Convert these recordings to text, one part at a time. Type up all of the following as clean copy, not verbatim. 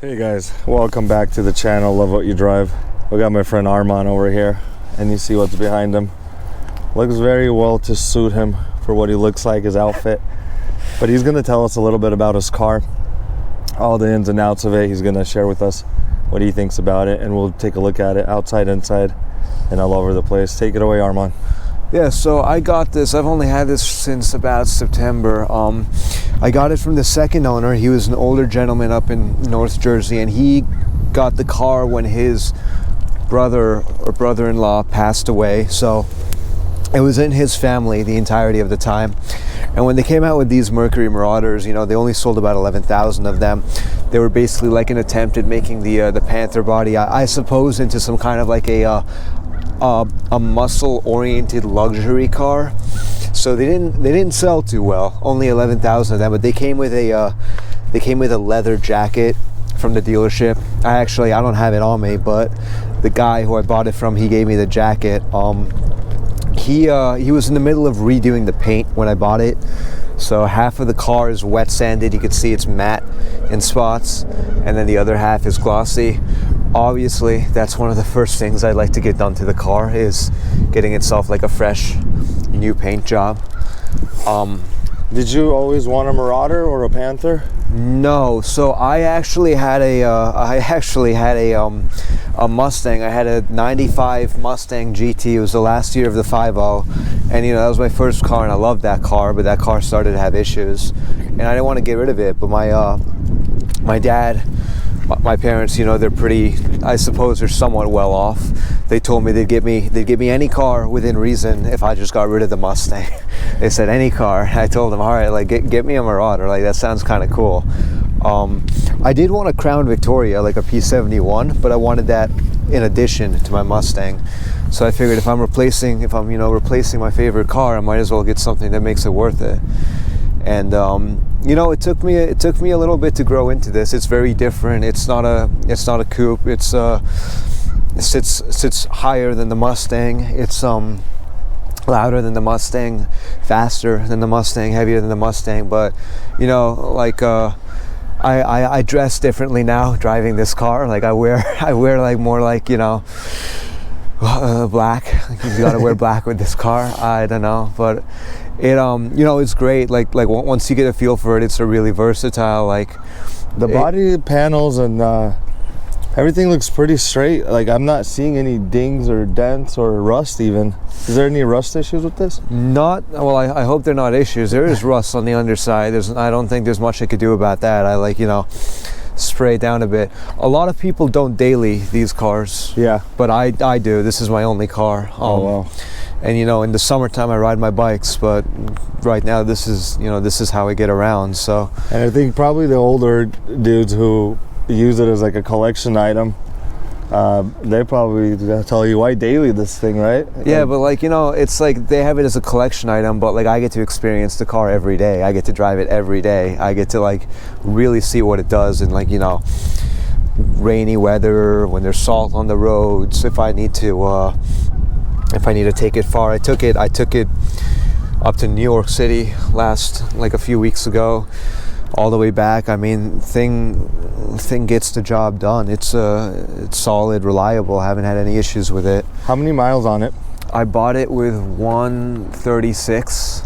Hey guys, welcome back to the channel. Love What You Drive. We got my friend Armaan over here, and you see what's behind him. Looks very well to suit him for what he looks like, his outfit. But he's gonna tell us a little bit about his car, all the ins and outs of it. He's gonna share with us what he thinks about it, and we'll take a look at it outside, inside, and all over the place. Take it away, Armaan. Yeah, so I got this. I've only had this since about September. I got it from the second owner. He was an older gentleman up in North Jersey, and he got the car when his brother or brother-in-law passed away. So it was in his family the entirety of the time. And when they came out with these Mercury Marauders, you know, they only sold about 11,000 of them. They were basically like an attempt at making the Panther body, I suppose, into some kind of like a muscle-oriented luxury car. So they didn't sell too well. Only 11,000 of them, but they came with a leather jacket from the dealership. I don't have it on me, but the guy who I bought it from, he gave me the jacket. He was in the middle of redoing the paint when I bought it. So half of the car is wet sanded. You can see it's matte in spots, and then the other half is glossy. Obviously, that's one of the first things I'd like to get done to the car, is getting itself like a fresh new paint job. Did you always want a Marauder or a Panther? No, so I actually had a Mustang. I had a '95 Mustang GT. It was the last year of the 5.0, and you know, that was my first car, and I loved that car. But that car started to have issues, and I didn't want to get rid of it. But my dad, my parents, you know, they're pretty, I suppose they're somewhat well off. They told me they'd give me any car within reason if I just got rid of the Mustang. They said any car. I told them, all right, like get me a Marauder. Like, that sounds kind of cool. I did want a Crown Victoria, like a P71, but I wanted that in addition to my Mustang. So I figured if I'm replacing my favorite car, I might as well get something that makes it worth it. And you know, it took me a little bit to grow into this. It's very different. It's not a coupe. It sits higher than the Mustang. It's louder than the Mustang, faster than the Mustang, heavier than the Mustang. But you know, like I dress differently now driving this car. Like I wear like more like, you know, black. You gotta wear black with this car. I don't know, but it you know, it's great. Like once you get a feel for it, it's a really versatile. Like the body panels and everything looks pretty straight. Like, I'm not seeing any dings or dents or rust even. Is there any rust issues with this? Not, well, I hope they're not issues. There is rust on the underside. I don't think there's much I could do about that. I like, you know, spray it down a bit. A lot of people don't daily these cars. Yeah. But I do. This is my only car. Oh, wow. And you know, in the summertime I ride my bikes, but right now this is how I get around. So. And I think probably the older dudes who use it as like a collection item, they probably tell you, why daily this thing, right? Yeah, but like, you know, it's like they have it as a collection item, but like I get to experience the car every day. I get to drive it every day. I get to like really see what it does in, like, you know, rainy weather, when there's salt on the roads. If I need to take it far, I took it up to New York City like a few weeks ago, all the way back. I mean, thing gets the job done. It's solid, reliable. I haven't had any issues with it. How many miles on it? I bought it with 136,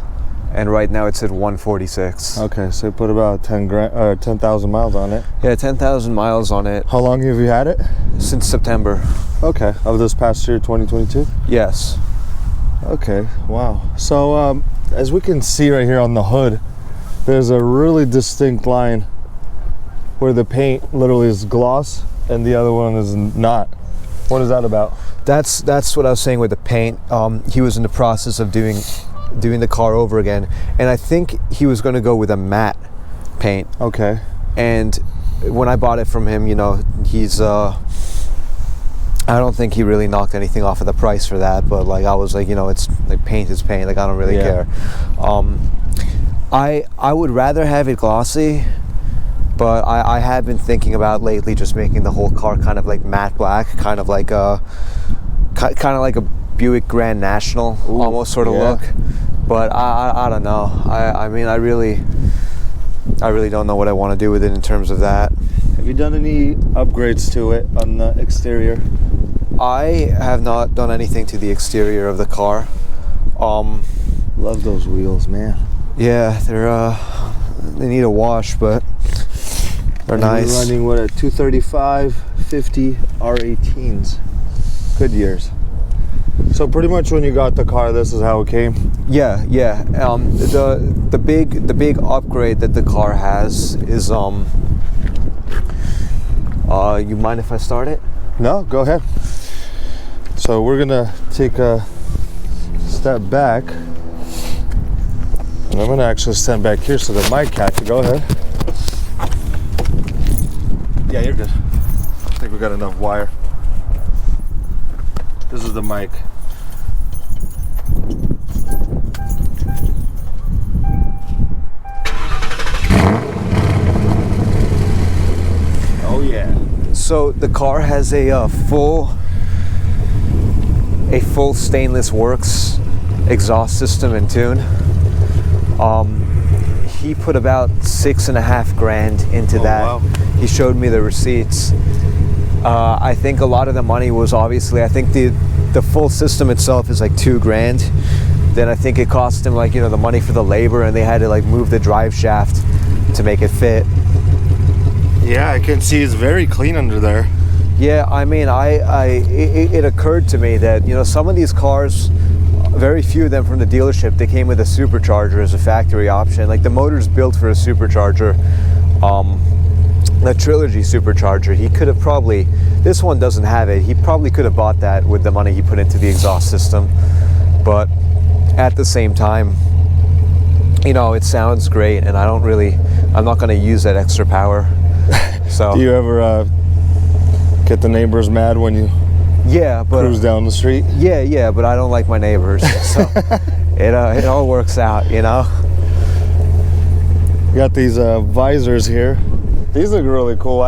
and right now it's at 146. Okay, so you put about 10,000 miles on it. Yeah, 10,000 miles on it. How long have you had it? Since September. Okay, of this past year, 2022? Yes. Okay, wow. So as we can see right here on the hood, there's a really distinct line where the paint literally is gloss and the other one is not. What is that about? That's what I was saying with the paint. He was in the process of doing the car over again, and I think he was going to go with a matte paint. Okay. And when I bought it from him, you know, he's I don't think he really knocked anything off of the price for that, but like I was like, you know, it's like paint is paint. Like, I don't really care. I would rather have it glossy, but I have been thinking about lately just making the whole car kind of like matte black, kind of like a Buick Grand National. Ooh, almost sort of look. But I don't know. I mean, I really I really don't know what I want to do with it in terms of that. Have you done any upgrades to it on the exterior? I have not done anything to the exterior of the car. Love those wheels, man. Yeah, they need a wash, but they're nice. You're running what, a 235 50 R18s, Goodyears. So pretty much when you got the car, this is how it came. Yeah. The big upgrade that the car has is you mind if I start it? No, go ahead. So we're gonna take a step back, and I'm gonna actually stand back here so that might catch it. Go ahead. Yeah, you're good. I think we got enough wire. This is the mic. Oh yeah. So the car has a full stainless works exhaust system and tune. He put about $6.5 grand into that. Wow. He showed me the receipts. I think a lot of the money was obviously, I think the full system itself is like $2 grand. Then I think it cost him like, the money for the labor, and they had to like move the drive shaft to make it fit. Yeah, I can see it's very clean under there. Yeah, I mean, it occurred to me that, some of these cars, very few of them from the dealership, they came with a supercharger as a factory option. Like the motor's built for a supercharger, the Trilogy supercharger. He could have probably, this one doesn't have it, he probably could have bought that with the money he put into the exhaust system. But at the same time, it sounds great, and I'm not going to use that extra power. So. Do you ever get the neighbors mad when you cruise down the street? Yeah, but I don't like my neighbors, so it all works out, You got these visors here. These look really cool.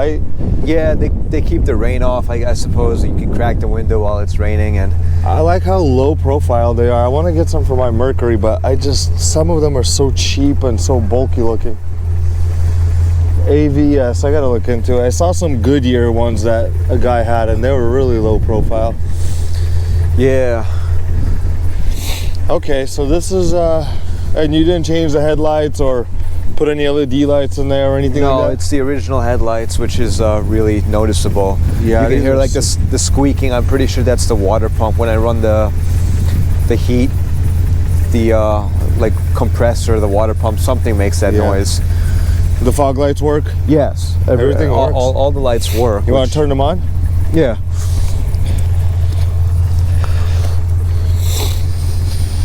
Yeah, they keep the rain off. I suppose you can crack the window while it's raining, and I like how low profile they are. I want to get some for my Mercury, but some of them are so cheap and so bulky looking. AVS, I gotta look into it. I saw some Goodyear ones that a guy had, and they were really low profile. Yeah. Okay, so this is, and you didn't change the headlights or put any LED lights in there or anything like that? No, it's the original headlights, which is really noticeable. Yeah, you can hear like the squeaking. I'm pretty sure that's the water pump when I run the heat. The like compressor, the water pump, something makes that noise. The fog lights work? Yes. Everything works? All the lights work. You want to turn them on? Yeah.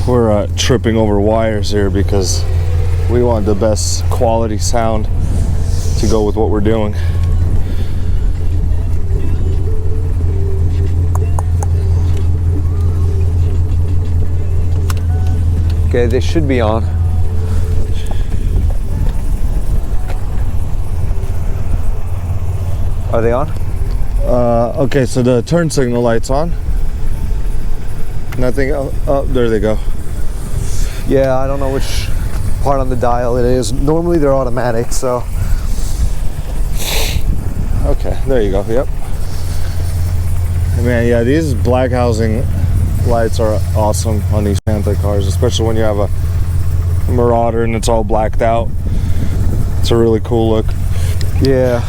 We're tripping over wires here because we want the best quality sound to go with what we're doing. Okay, they should be on. Are they on? Okay, so the turn signal light's on. Nothing else. Oh, there they go. Yeah, I don't know which part on the dial it is. Normally they're automatic, so. Okay, there you go. Yep. Man, yeah, these black housing lights are awesome on these Panther cars, especially when you have a Marauder and it's all blacked out. It's a really cool look. Yeah.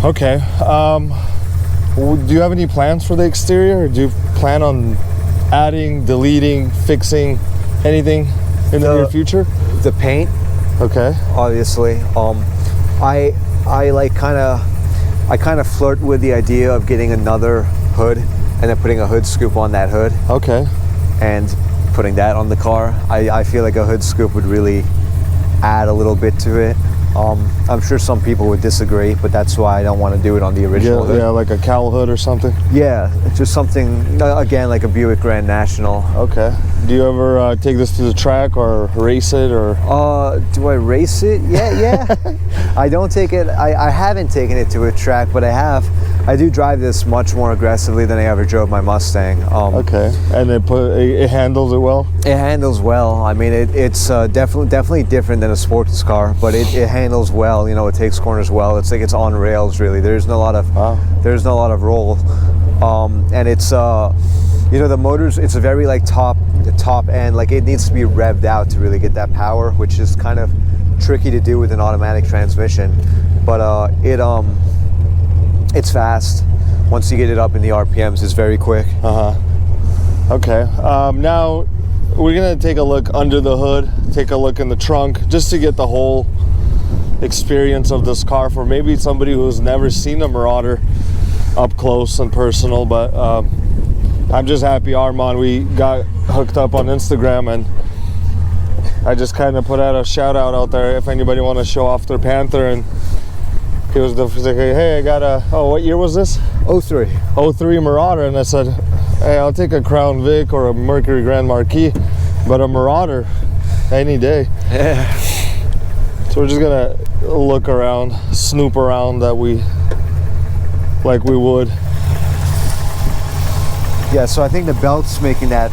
Okay. Do you have any plans for the exterior? Or do you plan on adding, deleting, fixing anything in the near future? The paint. Okay. Obviously. I kind of flirt with the idea of getting another hood and then putting a hood scoop on that hood. Okay. And putting that on the car. I feel like a hood scoop would really add a little bit to it. I'm sure some people would disagree, but that's why I don't want to do it on the original hood. Yeah, like a cowl hood or something? Yeah, it's just something, again, like a Buick Grand National. Okay. Do you ever take this to the track or race it, or? Do I race it? Yeah. I don't take it, I haven't taken it to a track, but I I do drive this much more aggressively than I ever drove my Mustang. Okay, and it handles it well? It handles well. I mean, it's definitely different than a sports car, but it handles well. You know, it takes corners well. It's like it's on rails, really. There's no lot of roll, and it's you know, the motors. It's a very like top end. Like it needs to be revved out to really get that power, which is kind of tricky to do with an automatic transmission. But it's fast. Once you get it up in the RPMs, it's very quick. Okay. Now we're gonna take a look under the hood, take a look in the trunk, just to get the whole experience of this car for maybe somebody who's never seen a Marauder up close and personal. But I'm just happy, Armaan, we got hooked up on Instagram, and I just kind of put out a shout out there if anybody want to show off their Panther. And he was like, hey, I got a, what year was this? 03 Marauder. And I said, hey, I'll take a Crown Vic or a Mercury Grand Marquis, but a Marauder any day. Yeah. So we're just gonna look around, snoop around like we would. Yeah, so I think the belt's making that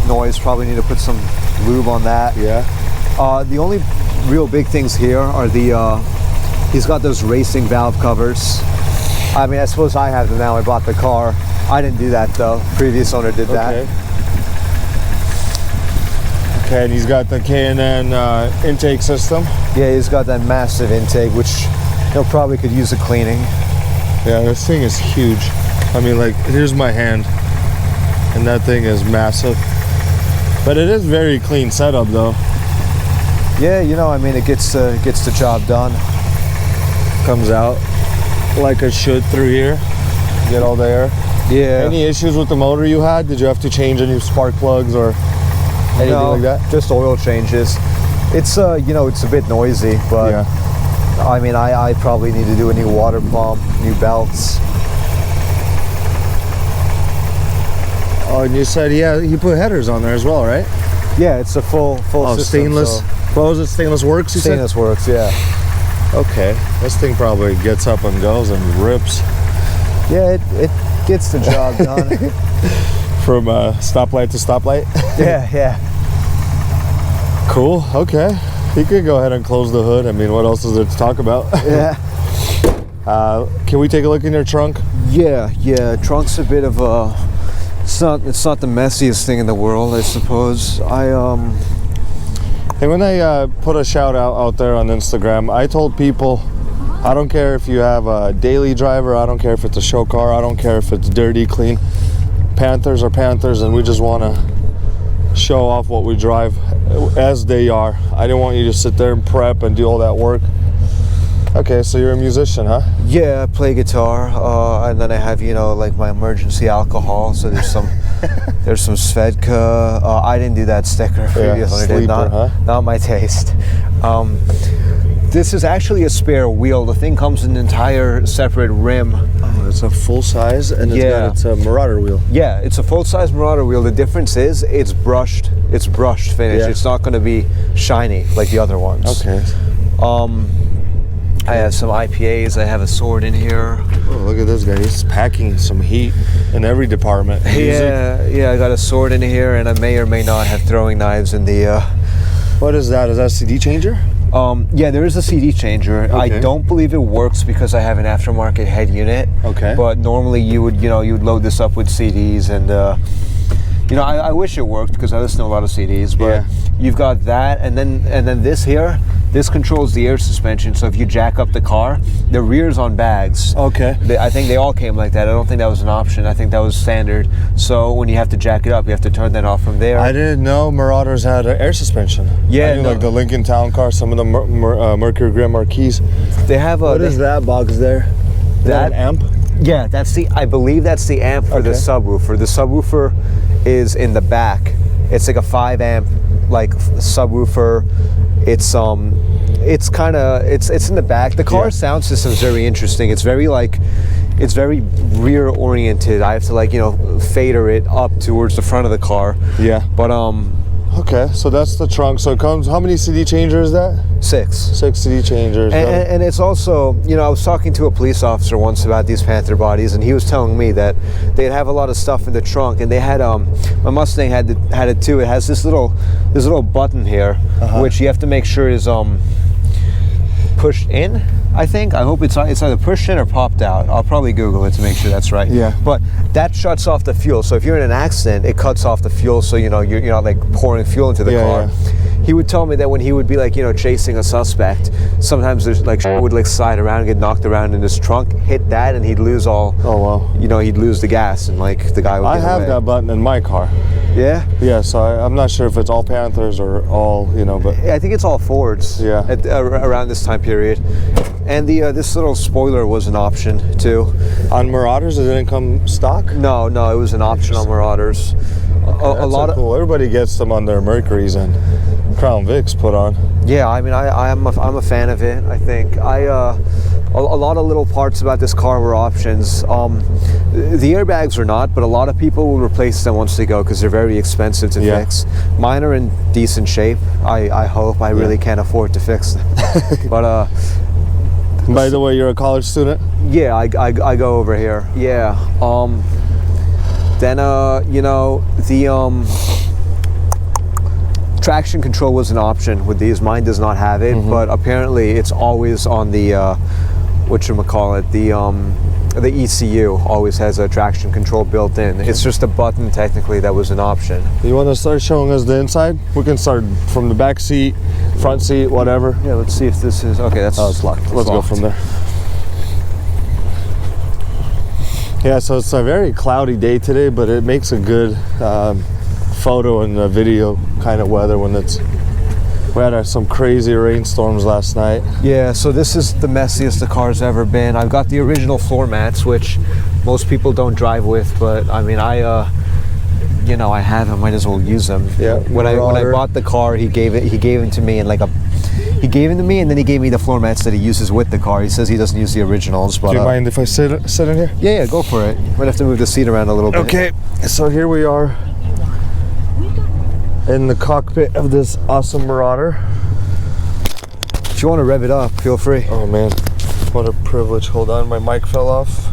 noise. Probably need to put some lube on that. Yeah. The only real big things here are he's got those racing valve covers. I mean, I suppose I have them now. I bought the car. I didn't do that though. Previous owner did that. Okay, and he's got the K&N intake system. Yeah, he's got that massive intake, which he'll probably could use a cleaning. Yeah, this thing is huge. I mean, like, here's my hand, and that thing is massive. But it is very clean setup, though. Yeah, you know, I mean, it gets the job done. Comes out like it should through here. Get all the air. Yeah. Any issues with the motor you had? Did you have to change any spark plugs or anything like that? Just oil changes. It's you know, it's a bit noisy, but yeah. I mean, I probably need to do a new water pump, new belts. Oh, and you said he put headers on there as well, right? Yeah, it's a full system. Stainless. So. What was it? Stainless Works, you said? Stainless Works, yeah. Okay, this thing probably gets up and goes and rips. Yeah, it gets the job done. From stoplight to stoplight? Yeah. Cool, okay. You could go ahead and close the hood. I mean, what else is there to talk about? Yeah. Can we take a look in your trunk? Yeah. Trunk's a bit of a... It's not the messiest thing in the world, I suppose. Hey, when I put a shout out there on Instagram, I told people, I don't care if you have a daily driver, I don't care if it's a show car, I don't care if it's dirty, clean. Panthers are Panthers, and we just want to show off what we drive as they are. I didn't want you to sit there and prep and do all that work. Okay, so you're a musician, huh? Yeah, I play guitar, and then I have, you know, like my emergency alcohol. So there's some Svedka. I didn't do that sticker. Previous owner did. Not my taste. This is actually a spare wheel. The thing comes in an entire separate rim. Oh, it's a full size, and it's a Marauder wheel. Yeah, it's a full size Marauder wheel. The difference is it's brushed finish. Yeah. It's not going to be shiny like the other ones. Okay. I have some IPAs. I have a sword in here. Oh, look at this guy. He's packing some heat in every department. Yeah. I got a sword in here, and I may or may not have throwing knives in the. What is that? Is that a CD changer? Yeah, there is a CD changer. Okay. I don't believe it works because I have an aftermarket head unit. Okay. But normally you would load this up with CDs, and I wish it worked because I listen to a lot of CDs. But you've got that, and then this here. This controls the air suspension, so if you jack up the car, the rear's on bags. Okay. I think they all came like that. I don't think that was an option. I think that was standard. So when you have to jack it up, you have to turn that off from there. I didn't know Marauders had an air suspension. Yeah. I knew like the Lincoln Town Car, some of the Mercury Grand Marquis. They have a... What is that box there? That amp? Yeah, I believe that's the amp for the subwoofer. The subwoofer is in the back. It's like a 5 amp like subwoofer. It's in the back. The car sound system is very interesting. It's very rear oriented. I have to fader it up towards the front of the car. Yeah. But Okay, so that's the trunk. So it comes, how many CD changers is that? 6. 6 CD changers. And it's also, you know, I was talking to a police officer once about these Panther bodies, and he was telling me that they'd have a lot of stuff in the trunk, and they had my Mustang had it too. It has this little button here, which you have to make sure is pushed in. I think. I hope it's either pushed in or popped out. I'll probably Google it to make sure that's right. Yeah. But that shuts off the fuel. So if you're in an accident, it cuts off the fuel. So you know you're not like pouring fuel into the car. Yeah. He would tell me that when he would be like, you know, chasing a suspect, sometimes there's like would like slide around and get knocked around in his trunk, hit that, and he'd lose all. Oh wow. You know, he'd lose the gas, and like the guy would. I get have away. that button in my car. Yeah. Yeah. So I'm not sure if it's all Panthers or all, you know, but I think it's all Fords. Yeah. Around this time period, and this little spoiler was an option too. On Marauders, it didn't come stock. No, it was an option on Marauders. A lot of cool. Everybody gets them on their Mercuries and Crown Vics put on. Yeah, I mean, I'm a fan of it. I think a lot of little parts about this car were options. The airbags are not, but a lot of people will replace them once they go because they're very expensive to fix. Mine are in decent shape. I hope. I really can't afford to fix them. But by the way, you're a college student? Yeah, I go over here. Yeah. Then you know, the traction control was an option with these. Mine does not have it, but apparently it's always on the whatchamacallit, the ECU always has a traction control built in. It's just a button technically that was an option. You want to start showing us the inside? We can start from the back seat, front seat, whatever. Yeah, let's see if this is okay. That's it's locked. Let's go from there. Yeah, so it's a very cloudy day today, but it makes a good photo and video kind of weather when it's. We had some crazy rainstorms last night. Yeah, so this is the messiest the car's ever been. I've got the original floor mats, which most people don't drive with, but I mean, you know, I have them. Might as well use them. Yeah. When I bought the car, he gave them to me in like he gave them to me, and then he gave me the floor mats that he uses with the car. He says he doesn't use the originals, but do you mind if I sit in here? Yeah, go for it. Might have to move the seat around a little bit. Okay, so here we are in the cockpit of this awesome Marauder. If you want to rev it up, feel free. Oh man, what a privilege. Hold on, my mic fell off.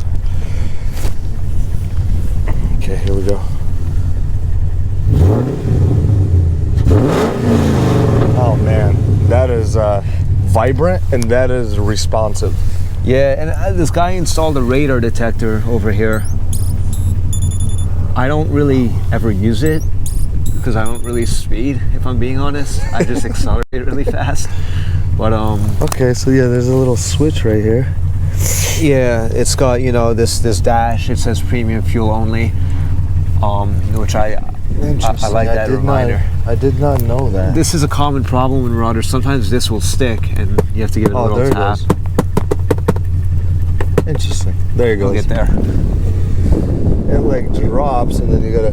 Okay, here we go. Oh man, that is vibrant and that is responsive. Yeah, and this guy installed a radar detector over here. I don't really ever use it because I don't really speed, if I'm being honest. I just accelerate really fast. But okay, so yeah, there's a little switch right here. Yeah, it's got, you know, this dash. It says premium fuel only, which I like that reminder. I did not know that. This is a common problem in Marauders. Sometimes this will stick, and you have to give it a little tap. Interesting. There you go. We'll get there. It like drops, and then you gotta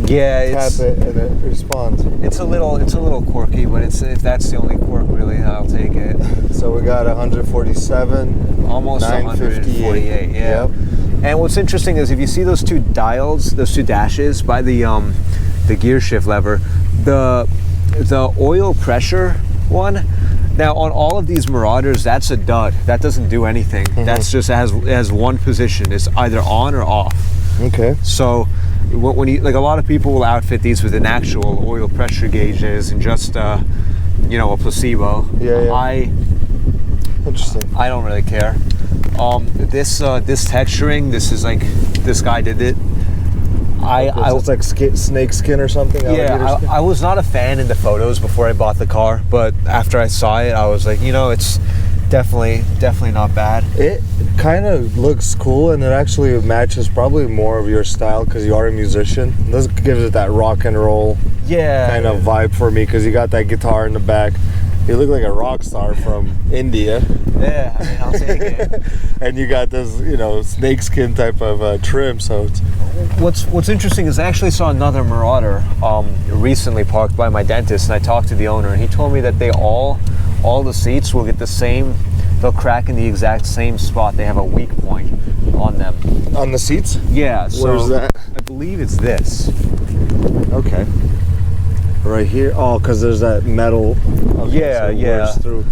tap it, and it responds. It's a little quirky, but if that's the only quirk, really, I'll take it. So we got 147, almost 148. Yeah. Yep. And what's interesting is if you see those two dials, those two dashes by the gear shift lever, the oil pressure one. Now on all of these Marauders, that's a dud. That doesn't do anything. That's just it has one position. It's either on or off. Okay. So when you, like, a lot of people will outfit these with an actual oil pressure gauges and just you know, a placebo. Yeah. Interesting. I don't really care. This texturing, this is like, this guy did it. So it's like snake skin or something? Yeah, I was not a fan in the photos before I bought the car, but after I saw it, I was like, you know, it's definitely not bad. It kind of looks cool, and it actually matches probably more of your style because you are a musician. This gives it that rock and roll kind of vibe for me because you got that guitar in the back. You look like a rock star from India. Yeah, I mean, I'll take it. And you got this, you know, snakeskin type of trim. So it's... What's interesting is I actually saw another Marauder recently parked by my dentist, and I talked to the owner, and he told me that they all the seats will get the same. They'll crack in the exact same spot. They have a weak point on them. On the seats? Yeah. So where's that? I believe it's this. Okay. Right here? Oh, because there's that metal. Okay, Yeah, so it yeah. wears through.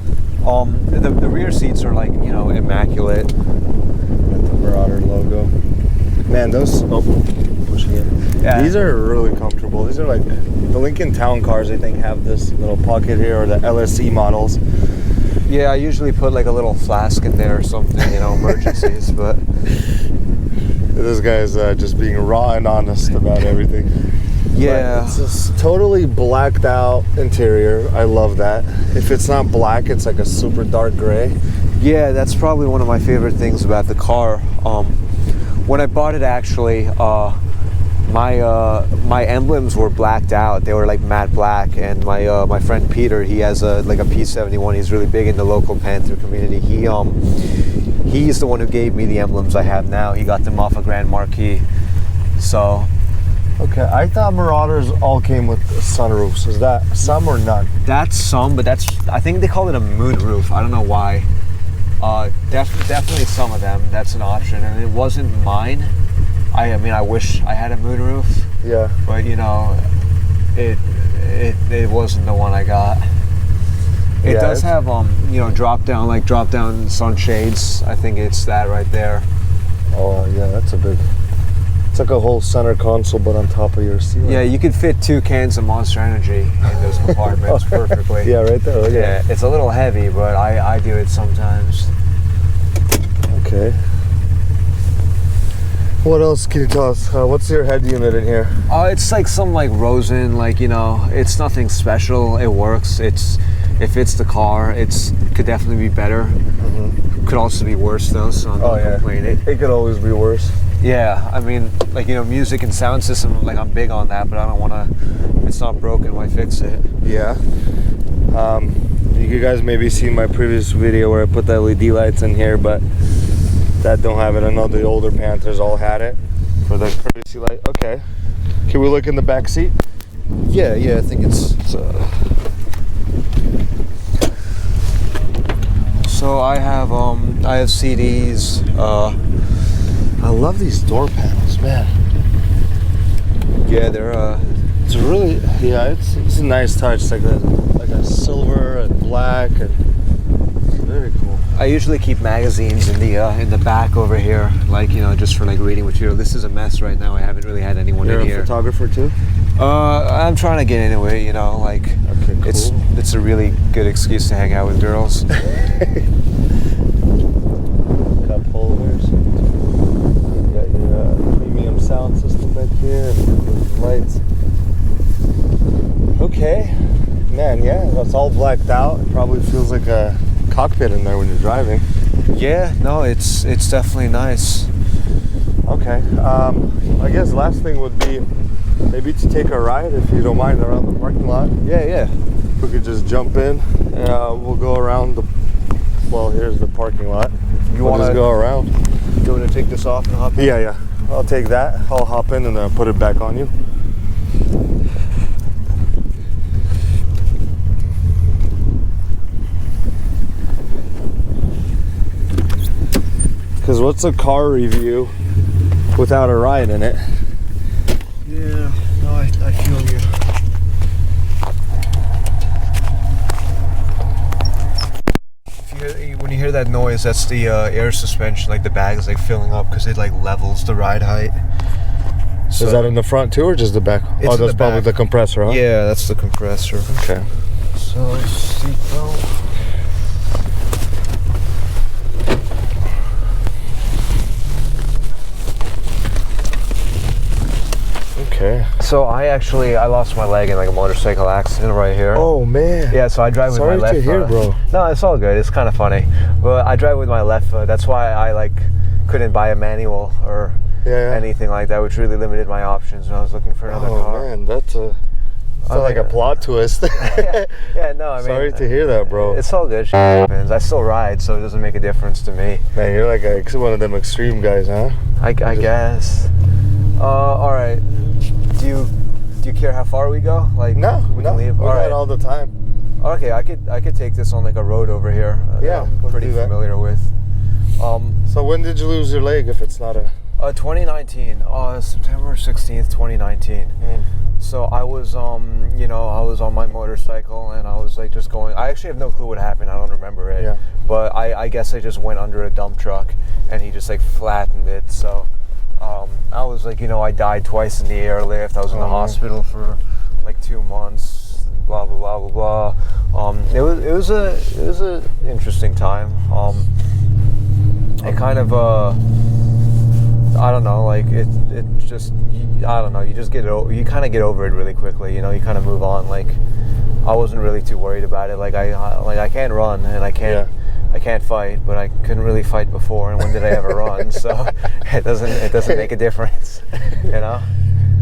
The rear seats are like, you know, immaculate. Got the Marauder logo. Man, those. Oh, pushing it. Yeah. These are really comfortable. These are like the Lincoln Town cars. I think have this little pocket here, or the LSE models. Yeah, I usually put like a little flask in there or something, you know, emergencies. But this guy's just being raw and honest about everything. yeah, But it's just totally blacked out interior. I love that. If it's not black, it's like a super dark gray. yeah, that's probably one of my favorite things about the car. When I bought it, actually, my emblems were blacked out. They were like matte black, and my friend Peter, he has a P71. He's really big in the local Panther community. He's the one who gave me the emblems I have now. He got them off a Grand Marquis. So Okay, I thought Marauders all came with sunroofs. Is that some or none? that's some, but I think they call it a moonroof. I don't know why. Definitely some of them. That's an option, and it wasn't mine. I mean, I wish I had a moonroof, Yeah. but you know, it wasn't the one I got. It Yeah, does it's- have you know, drop down sunshades. I think it's that right there. Oh yeah, that's a big. It's like a whole center console, but on top of your ceiling. Yeah, you could fit 2 cans of Monster Energy in those compartments perfectly. Yeah, right there. Look at Yeah, it's a little heavy, but I do it sometimes. it. Okay. What else can you tell us? What's your head unit in here? It's like some like Rosen, like, you know, it's nothing special. It works. It fits the car. Could definitely be better. Could also be worse though, so I'm not complaining. It could always be worse. Yeah, I mean, like, you know, music and sound system, like, I'm big on that, but I don't want to, if it's not broken, why fix it? Yeah. You guys maybe seen my previous video where I put the LED lights in here, but that don't have it. I know the older Panthers all had it for the courtesy light. Okay. Can we look in the back seat? Yeah, I think it's so I have CDs. I love these door panels, man. Yeah, they're It's really, it's a nice touch. It's like a silver and black, and very cool. I usually keep magazines in the back over here, like, you know, just for like reading material. This is a mess right now. I haven't really had anyone You're in a here. photographer too? I'm trying to get into it, you know, like, Okay, cool. it's a really good excuse to hang out with girls. Cup holders. You got your premium sound system back here and lights. Okay, man, yeah, it's all blacked out. It probably feels like a cockpit in there when you're driving. Yeah, no, it's definitely nice. Okay, I guess last thing would be maybe to take a ride, if you don't mind, around the parking lot. Yeah. We could just jump in. We'll go around well, here's the parking lot. We'll just go around. You want to take this off and hop in? Yeah. I'll take that. I'll hop in and then put it back on you. Because what's a car review without a ride in it? Yeah, no, I feel you. When you hear that noise, that's the air suspension, like the bag is like filling up because it like levels the ride height. So, Is that in the front too, or just the back? It's Oh, in that's the probably back. the compressor, huh? Yeah, that's the compressor. Okay. So, seatbelt. Okay. So I lost my leg in like a motorcycle accident right here. Oh man. Yeah, so I drive with Sorry my left to hear, foot. bro. No, it's all good. It's kind of funny. But I drive with my left foot. That's why I like couldn't buy a manual or Yeah. anything like that, which really limited my options when I was looking for another car. Man, that's a. It's Oh, like a yeah. plot twist. Yeah, no, I mean, Sorry to hear that, bro. It's all good. Shit happens. I still ride, so it doesn't make a difference to me. Man, you're like one of them extreme guys, huh? I guess. All right. Do you care how far we go? Like, No, we can leave. We All ride right. all the time. Okay, I could take this on like a road over here. Yeah, I'm let's pretty do that. familiar with. So when did you lose your leg? If it's not a. 2019. September 16th, 2019. So I was, I was on my motorcycle and I was like just going. I actually have no clue what happened. I don't remember it. Yeah. But I guess I just went under a dump truck and he just like flattened it. So I was like, I died twice in the airlift. I was in the hospital for like 2 months. Blah blah blah blah blah. It was a interesting time. It kind of I don't know, like it just, I don't know, you just you kind of get over it really quickly, you kind of move on. Like I wasn't really too worried about it. Like I can't run and I can't fight, but I couldn't really fight before, and when did I ever run? So it doesn't make a difference,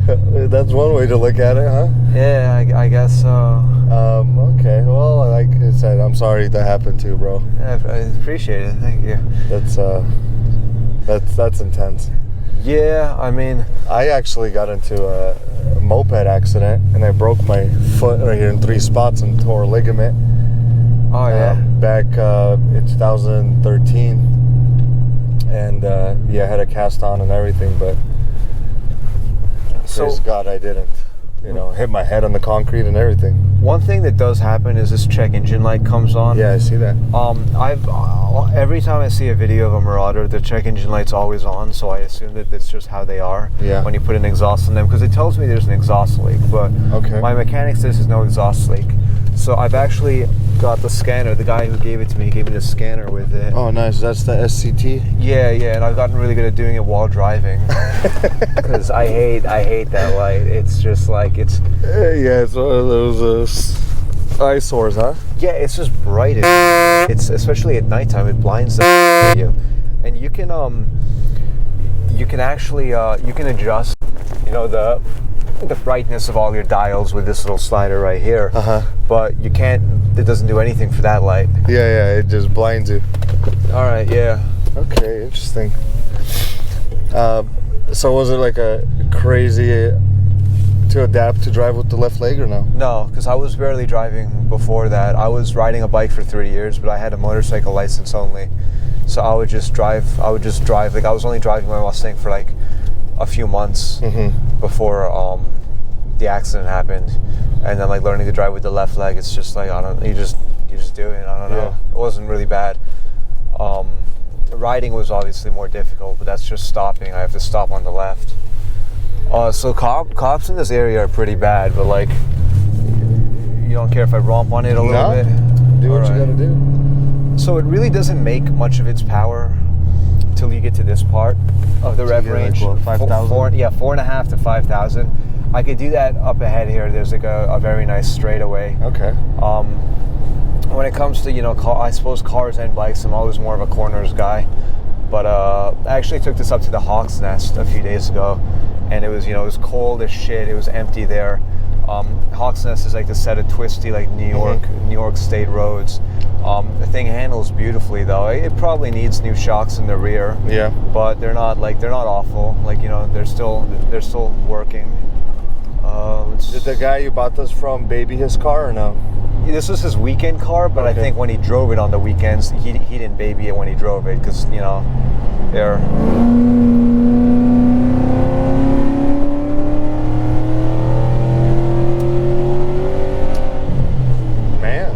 That's one way to look at it, huh? Yeah, I guess so. Okay, well, like I said, I'm sorry that happened to you, bro. Yeah, I appreciate it. Thank you. That's intense. Yeah, I mean, I actually got into a moped accident and I broke my foot right here in 3 spots and tore a ligament. Oh yeah. Back in 2013, and I had a cast on and everything, but praise God I didn't. Hit my head on the concrete and everything. One thing that does happen is this check engine light comes on. Yeah, I see that. Every time I see a video of a Marauder, the check engine light's always on, so I assume that that's just how they are. Yeah. When you put an exhaust on them, because it tells me there's an exhaust leak, but my mechanic says there's no exhaust leak. So I've actually got the scanner. The guy who gave it to me gave me the scanner with it. Oh, nice. That's the SCT? Yeah, and I've gotten really good at doing it while driving. Because I hate that light. It's just like, it's... Yeah, it's one of those eyesores, huh? Yeah, it's just bright. It's especially at nighttime, it blinds the you. And you can actually, you can adjust, the brightness of all your dials with this little slider right here. But you can't, it doesn't do anything for that light. Yeah, it just blinds you. All right, yeah. Okay, interesting. So was it like a crazy to adapt to drive with the left leg or no? No, because I was barely driving before that. I was riding a bike for 3 years, but I had a motorcycle license only. So I would just drive. Like I was only driving my Mustang for like a few months before the accident happened, and then like learning to drive with the left leg, it's just like you just do it. I don't know. It wasn't really bad. Riding was obviously more difficult, but that's just stopping. I have to stop on the left. So cops in this area are pretty bad, but like you don't care if I romp on it a little bit. Do what you gotta do. So it really doesn't make much of its power till you get to this part of the rev range. Like 5,000? 4.5 to 5,000. I could do that up ahead here. There's like a very nice straightaway. Okay. When it comes to I suppose cars and bikes, I'm always more of a corners guy. But I actually took this up to the Hawk's Nest a few days ago, and it was it was cold as shit. It was empty there. Hawk's Nest is like the set of twisty like New York State roads. The thing handles beautifully though. It probably needs new shocks in the rear. Yeah. But they're not awful. Like they're still working. Did the guy you bought this from baby his car or no? This was his weekend car, but I think when he drove it on the weekends, he didn't baby it when he drove it because they're. Man,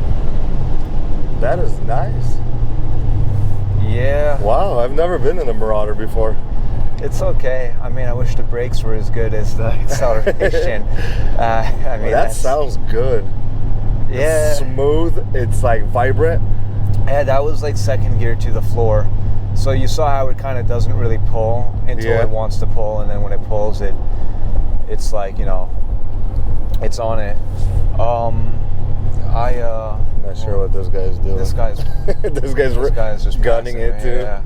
that is nice. Yeah. Wow, I've never been in a Marauder before. It's okay. I mean, I wish the brakes were as good as the acceleration. That sounds good. Yeah. It's smooth. It's like vibrant. Yeah, that was like second gear to the floor. So you saw how it kind of doesn't really pull until it wants to pull, and then when it pulls, it's like it's on it. I'm not sure what this guy's doing. This guy's just gunning it too. Yeah.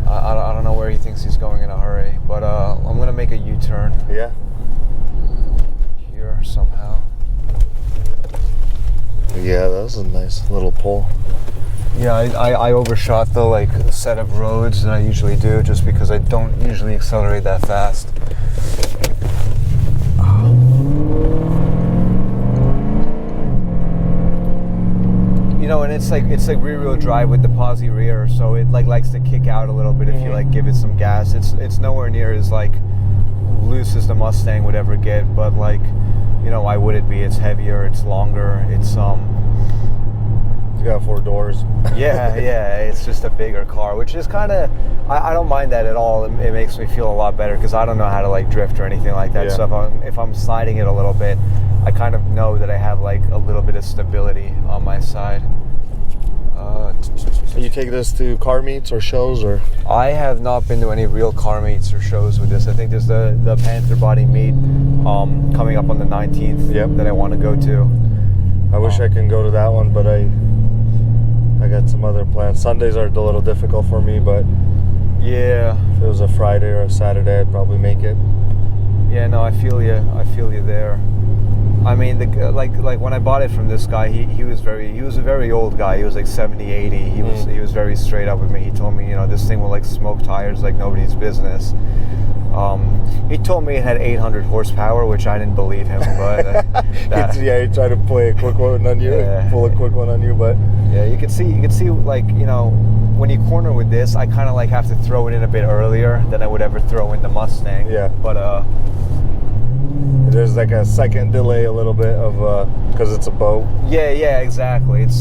I don't know where he thinks he's going in a hurry, but I'm gonna make a U-turn. Yeah. Here somehow. Yeah, that was a nice little pull. Yeah, I overshot the set of roads that I usually do just because I don't usually accelerate that fast. And it's like rear wheel drive with the posi rear, so it likes to kick out a little bit if you give it some gas. It's nowhere near as loose as the Mustang would ever get, but you know, why would it be? It's heavier, it's longer, it's It's got 4 doors. yeah, it's just a bigger car, which is kind of, I don't mind that at all. It makes me feel a lot better because I don't know how to like drift or anything like that. Yeah. So if I'm sliding it a little bit, I kind of know that I have like a little bit of stability on my side. You take this to car meets or shows, or? I have not been to any real car meets or shows with this. I think there's the Panther body meet coming up on the 19th. Yep. That I want to go to. I wish I can go to that one, but I got some other plans. Sundays are a little difficult for me, but yeah, if it was a Friday or a Saturday, I'd probably make it. Yeah, no, I feel you. I feel you there. I mean, like when I bought it from this guy, he was a very old guy. He was like 70, 80. He was very straight up with me. He told me, you know, this thing will like smoke tires like nobody's business. He told me it had 800 horsepower, which I didn't believe him. But he tried to play a quick one on you, pull a quick one on you, but yeah, you can see like, you know, when you corner with this, I kind of like have to throw it in a bit earlier than I would ever throw in the Mustang. Yeah, but there's like a second delay a little bit of because it's a boat. Yeah, exactly. It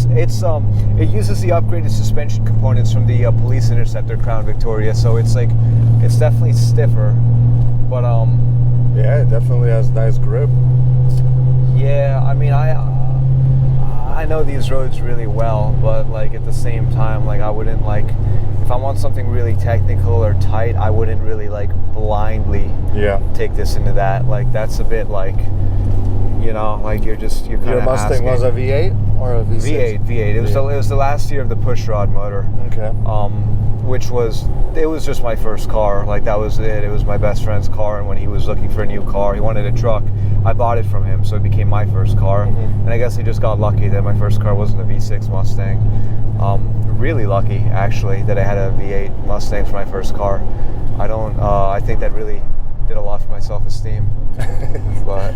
uses the upgraded suspension components from the Police Interceptor Crown Victoria, so it's definitely stiffer, but yeah, it definitely has nice grip. Yeah, I mean, I know these roads really well, but like at the same time, like I wouldn't like, if I'm on something really technical or tight, I wouldn't really like blindly take this into that. Like that's a bit like, you know, like you're kind of Your Mustang was a V8 or a V6? V8. It was the last year of the pushrod motor. Okay. Which was just my first car. Like that was it. It was my best friend's car, and when he was looking for a new car, he wanted a truck. I bought it from him, so it became my first car. And I guess I just got lucky that my first car wasn't a V6 Mustang. Really lucky, actually, that I had a V8 Mustang for my first car. I think that really did a lot for my self-esteem. But,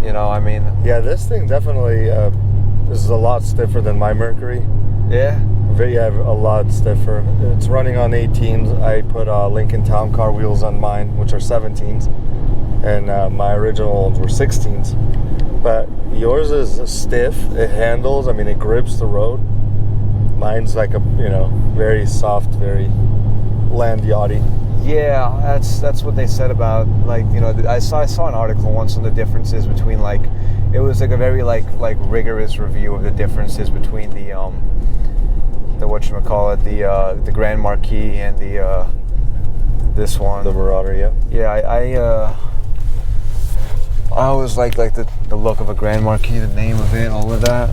you know, I mean... Yeah, this thing definitely is a lot stiffer than my Mercury. Yeah? Yeah, a lot stiffer. It's running on 18s. I put Lincoln Town Car wheels on mine, which are 17s. And my original ones were 16s. But yours is stiff. It handles. I mean, it grips the road. Mine's like a, you know, very soft, very land yachty. Yeah, that's what they said about, like, you know, I saw an article once on the differences between, like, it was like a very like rigorous review of the differences between the whatchamacallit, the Grand Marquis and the this one, the Marauder. Yeah, I always like the look of a Grand Marquis, the name of it, all of that.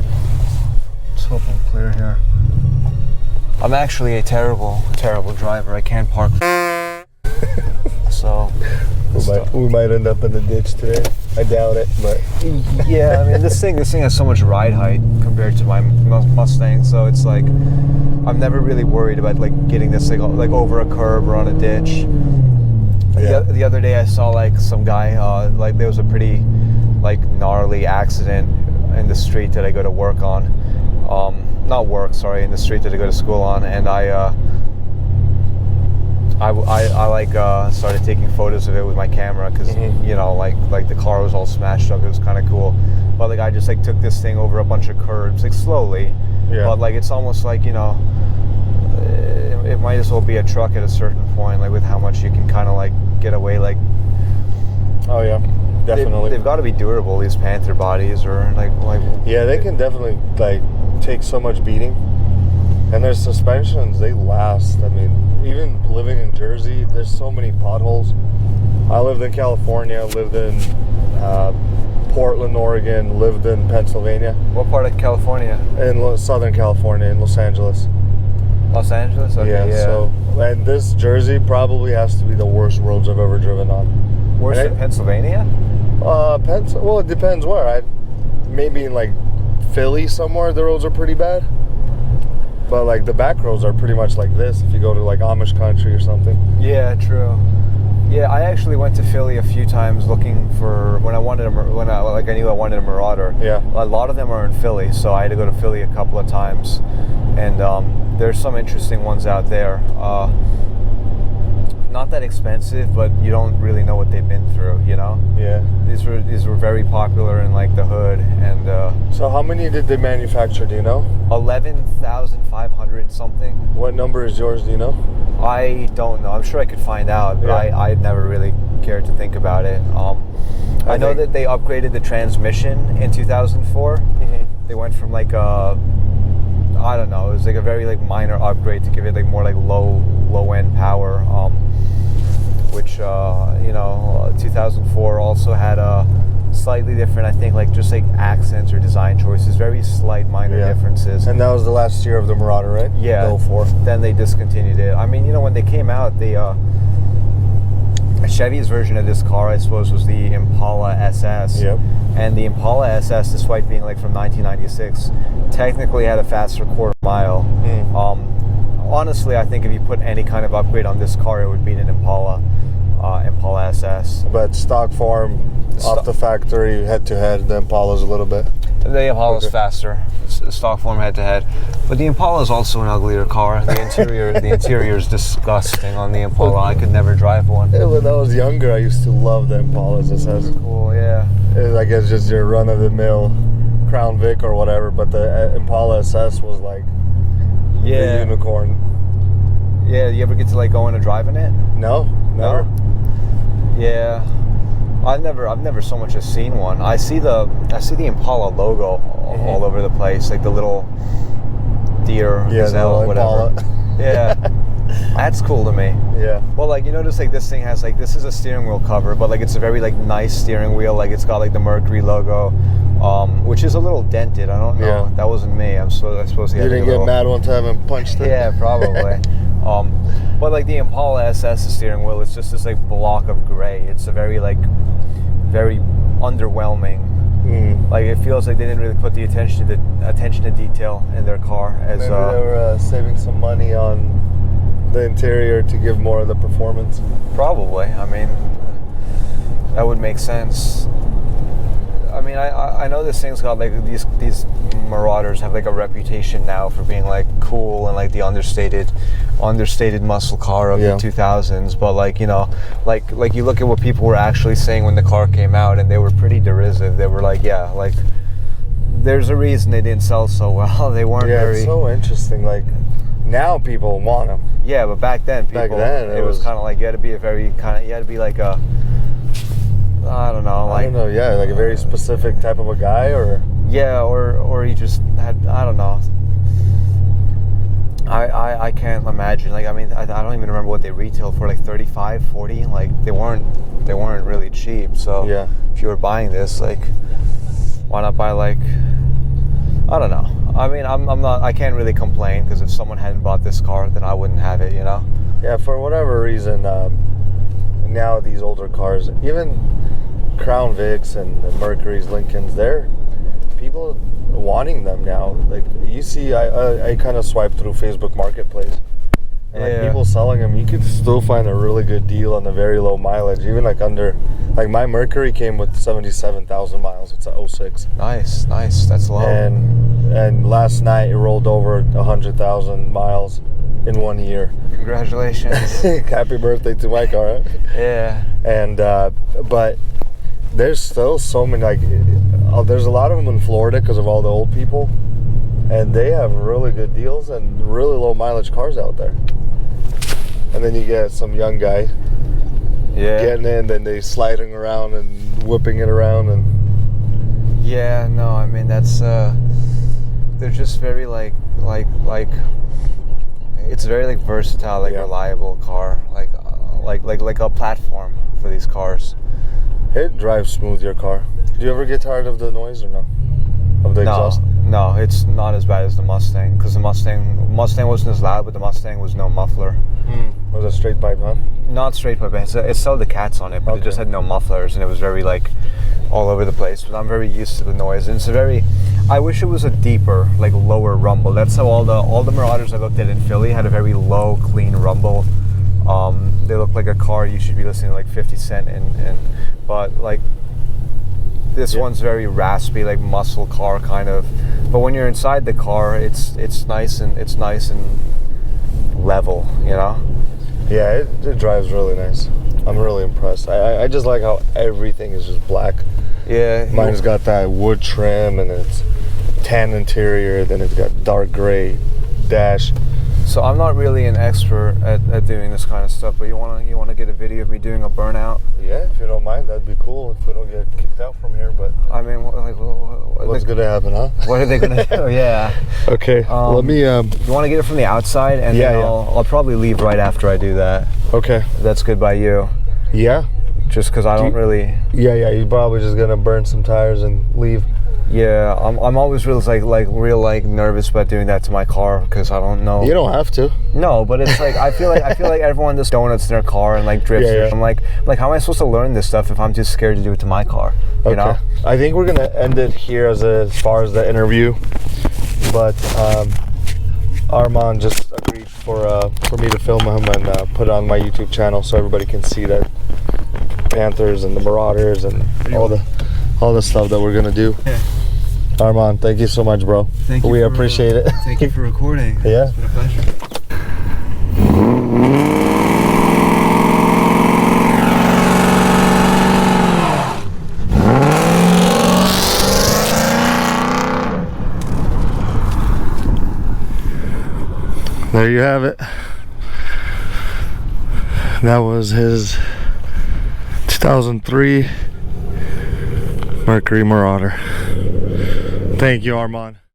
Let's hope I'm clear here. I'm actually a terrible driver. I can't park. So we might end up in the ditch today. I doubt it, but yeah. I mean, this thing has so much ride height compared to my Mustang, so it's like I'm never really worried about like getting this thing like over a curb or on a ditch. Yeah. The other day I saw like some guy like there was a pretty like gnarly accident in the street that I go to work on. In the street that I go to school on, and I started taking photos of it with my camera because you know, like the car was all smashed up. It was kind of cool, but like I just like took this thing over a bunch of curbs, like slowly. Yeah. But like it's almost like, you know, it might as well be a truck at a certain point, like with how much you can kind of like get away. Like, oh yeah, definitely. They've got to be durable, these Panther bodies, or like. Yeah, they can definitely like take so much beating, and their suspensions, they last. I mean, even living in Jersey, there's so many potholes. I lived in California, lived in Portland, Oregon, lived in Pennsylvania. What part of California? In Southern California, in Los Angeles. Los Angeles? Okay, yeah. So, and this Jersey probably has to be the worst roads I've ever driven on. Worse than Pennsylvania? Well, it depends where. Maybe in like Philly somewhere, the roads are pretty bad. But like the back roads are pretty much like this if you go to like Amish country or something. Yeah, true. Yeah, I actually went to Philly a few times looking for when I knew I wanted a Marauder. Yeah. A lot of them are in Philly, so I had to go to Philly a couple of times, and there's some interesting ones out there. not that expensive, but you don't really know what they've been through, you know? Yeah. These were very popular in like the hood, and so how many did they manufacture, do you know? 11,500 something. What number is yours, do you know? I don't know. I'm sure I could find out, but I never really cared to think about it. I know that they upgraded the transmission in 2004. Mm-hmm. They went from like a, I don't know, it was like a very like minor upgrade to give it like more like low end power, which 2004 also had a slightly different, I think, like just like accents or design choices, very slight minor differences. And that was the last year of the Marauder, right? Yeah. The 04. Then they discontinued it. I mean, when they came out, Chevy's version of this car, I suppose, was the Impala SS. Yep. And the Impala SS, despite being like from 1996, technically had a faster quarter mile. Honestly, I think if you put any kind of upgrade on this car, it would beat an Impala SS. But stock form, off the factory, head to head, the Impala's a little bit. The Impala's faster, stock form head to head, but the Impala is also an uglier car. The interior is disgusting on the Impala. I could never drive one. Yeah, when I was younger, I used to love the Impalas. It says cool, yeah. I guess just your run of the mill Crown Vic or whatever, but the Impala SS was like the unicorn. Yeah, you ever get to like go in and drive in it? No, never. No? Yeah. I've never so much as seen one. I see the Impala logo all over the place, like the little deer, gazelle, whatever. Yeah, that's cool to me. Yeah. Well, like just like this thing has like, this is a steering wheel cover, but like it's a very like nice steering wheel. Like it's got like the Mercury logo, which is a little dented. I don't know. Yeah. That wasn't me. I'm supposed to. You didn't get mad one time and punched it. Yeah, probably. But like the Impala SS, the steering wheel, it's just this like block of gray. It's a very underwhelming. Like it feels like they didn't really put the attention to detail in their car. As maybe they were saving some money on the interior to give more of the performance. Probably. I mean, that would make sense. I mean, I know this thing's got like these Marauders have like a reputation now for being like cool and like the understated muscle car of the 2000s, but like like you look at what people were actually saying when the car came out, and they were pretty derisive. They were like, like there's a reason they didn't sell so well. They weren't very. It's so interesting. Like now people want them. Yeah, but back then it was kind of like you had to be like a, I don't know, like like a very specific type of a guy, or you just had, I don't know. I can't imagine. Like, I mean, I don't even remember what they retailed for, like 35, 40. Like they weren't really cheap. So if you were buying this, like, why not buy like, I don't know. I mean, I can't really complain, because if someone hadn't bought this car, then I wouldn't have it, Yeah, for whatever reason, now these older cars, even Crown Vics and the Mercury's, Lincolns, they're people wanting them now. Like you see, I kind of swipe through Facebook Marketplace, and like people selling them. You could still find a really good deal on the very low mileage, even like under, like my Mercury came with 77,000 miles. It's a 06. Nice, that's low. And last night it rolled over 100,000 miles in 1 year. Congratulations. Happy birthday to my car. Yeah. And but there's still so many, like there's a lot of them in Florida because of all the old people, and they have really good deals and really low mileage cars out there. And then you get some young guy getting in, then they sliding around and whipping it around, and I mean, that's they're just very like it's very like versatile, like reliable car, like a platform for these cars. It drives smooth, your car. Do you ever get tired of the noise or no? Of the exhaust? No, it's not as bad as the Mustang, because the Mustang wasn't as loud, but the Mustang was no muffler. Was it straight pipe, huh? Not straight pipe. It still had the cats on it, but it just had no mufflers, and it was very like all over the place. But I'm very used to the noise, and it's a very. I wish it was a deeper, like lower rumble. That's how all the Marauders I looked at in Philly had a very low, clean rumble. They look like a car you should be listening to like 50 Cent but like this one's very raspy, like muscle car kind of. But when you're inside the car, it's nice and level, Yeah, it drives really nice. I'm really impressed. I just like how everything is just black. Yeah. Mine's got that wood trim and it's tan interior, then it's got dark gray dash. So I'm not really an expert at doing this kind of stuff, but you wanna get a video of me doing a burnout? Yeah, if you don't mind, that'd be cool if we don't get kicked out from here. But I mean, what's gonna happen, huh? What are they gonna do? Yeah. Okay. Let me. You want to get it from the outside, and then I'll probably leave right after I do that. Okay. If that's good by you. Yeah. Just because I don't really. Yeah. You're probably just gonna burn some tires and leave. Yeah, I'm always real nervous about doing that to my car because I don't know. You don't have to. No, but it's like I feel like everyone does donuts in their car and like drifts. Yeah. I'm like how am I supposed to learn this stuff if I'm just scared to do it to my car? Okay. You know? I think we're gonna end it here as far as the interview, but Armaan just agreed for me to film him and put it on my YouTube channel so everybody can see that Panthers and the Marauders and all the stuff that we're gonna do. Yeah. Armaan, thank you so much, bro. Thank you. We appreciate it. Thank you for recording. Yeah. It's been a pleasure. There you have it. That was his 2003 Mercury Marauder. Thank you, Armaan.